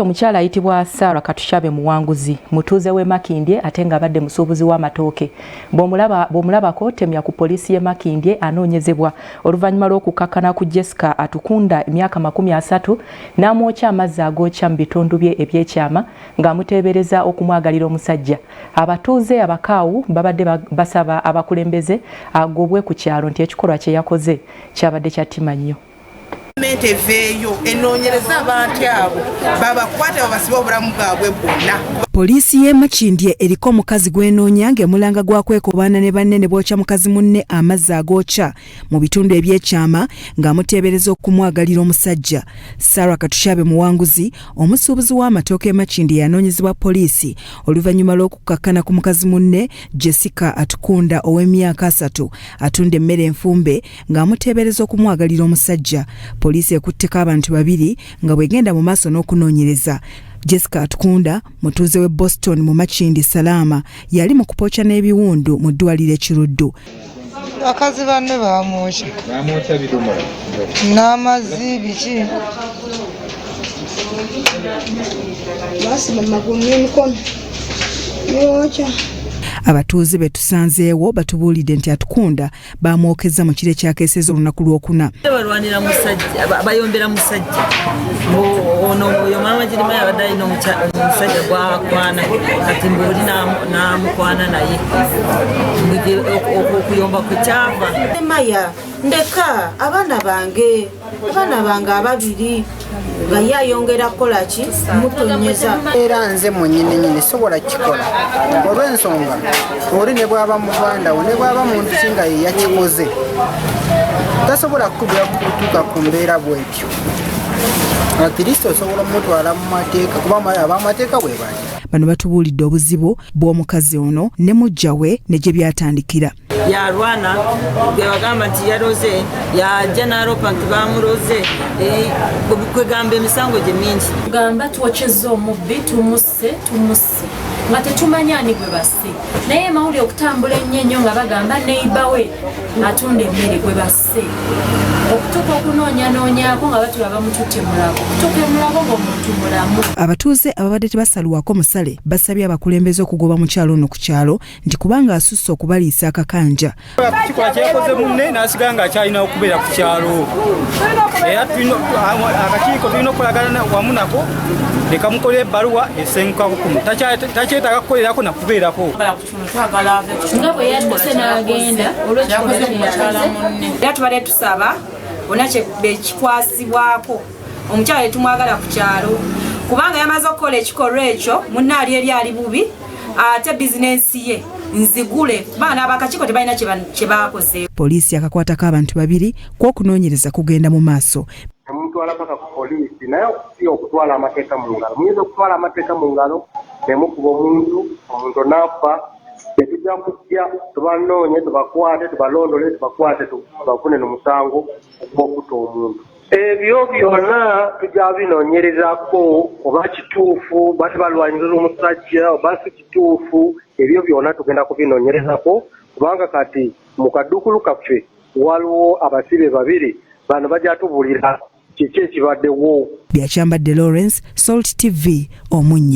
Omukyala ayitibwa Sarah Katushabe muwanguzi mutuuze w'e Makindye ate nga abadde musuubuzi w'amatooke. Bw'omulabako temya ku poliisi y'e Makindye anoonyezebwa oluvannyuma lw'okukakkana ku Jessica Atukunda emyaka 30 n'amwokya amazzi agookya mu bitundu bye eby'ekyama ng'amutebereza okumwagalira omusajja. Abatuuze abakaawu babadde basaba abakulembeze agobwe ku kyalo nti ekikolwa kye yakoze kyabadde kya ttima nnyo. Veyo enoonyereza abantu abo babakwate babasibe obulamu bwabwe bwonna. Poliisi y'e Makindye eriko omukazi gwenoonya ng'emulanga gwa kwekobaana ne banne ne bookya mukazi munne amazzi agookya mu bitundu eby'ekyama ng'amuteebereza okumwagalira omusajja. Sarah Katushabe muwanguzi omusuubuzi w'amatooke e Makindye yanoonyezebwa poliisi oluvannyuma lw'okukakkana ku mukazi munne Jessica Atukunda ow'emyaka 3 atunda emmere enfumbe ng'amuteebereza okumwagalira omusajja. Poliisi ekutteko abantu 2 nga bwegenda mu maaso n'okunoonyereza. Jessica Atukunda mutuuze w'e Boston mu Makindye Salama yali mu kupookya n'ebiwundu mu ddwaliro Kiruddu. Bakazi banne bamwokya bidomola n'amazzi biki abatuuze betusanzeewo batubuulidde nti Atukunda bamwokeza mu kire kyakeeseza olunaku lw'okuna. Balwanira musajja bayombera musajja ono oyo mama girima yabadde alina omusajja gwakwana kati mbuli n'amukwana naye okuyomba ku kyava. Maya ndeka abaana bange ababiri nga yayongera kukola ki mutonyeza era nze mwennyini sobola kikola olw'ensonga oli ne bwaba muganda we ne bwaba muntu kinga ye yakikoze tasobola kukubira kutuuka ku mbeera bwetyo akristo osobola mutwala mu mateeka kuba ab'amateeka bwe bali. Bano batubuulidde obuzibu bw'omukazi ono ne muggyawe ne gye byatandikira. Yalwana gwe bagamba nti yaroze yajja n'aropa nti bamuroze kwegamba emisango gye mingi. Gamba twokyezza omubbi tumusse nga tetumanya ani gwe basse naye mawuli okutambula ennyo nga bagamba neiba we atunda emmere gwe basse okutuuka okunoonyanoonyako nga batula bamututte mulago okutuuka emulago ng'omuntu mulamu. Abatuuze ababadde tebasalwako musale basabye abakulembeze okugoba mu kyalo ono ku kyalo nti kubanga asusse okubaliisa akakanja. Kikola kyekoze munne n'asiga nga akyalina okubeera ku kyalo era akakiiko tulina okukolagana wamu nako leka mukole ebbaluwa esenguka kukumu takyetaaga kukolerako nakubeerako. Nga bwe yadduse n'agenda olw'ekikoze mukyala munne era tubadde tusaba bonna bekikwasibwako omukyala tumwagala ku kyalo kubanga yamaze okukola ekikolwa ekyo munne ali bubi ate bizinensi ye nzigule baana abakakiiko tebalina kye bakoze. Poliisi yakakwatako abantu 2 kw'okunoonyereza kugenda mu maaso. Mutwala paka ku poliisi naye si okutwala amateeka mu ngalo. Muyinza okutwala amateeka mu ngalo ne mukuba omuntu n'afa tetujja kujja tubanoonye tubakwate tubalondole tubakwate tubafune n'omusango ogw'okutta omuntu. Ebyo byonna tujja binoonyerezako oba kituufu bati balwanyiriza omusajja oba si kituufu ebyo byonna tugenda kubinoonyerezako kubanga kati mu kaddukulu kaffe waliwo abasibe 2 bano bajja tubulira kiki ekibaddewo. Byakyambadde Lawrence, Salt TV, Omunnyo.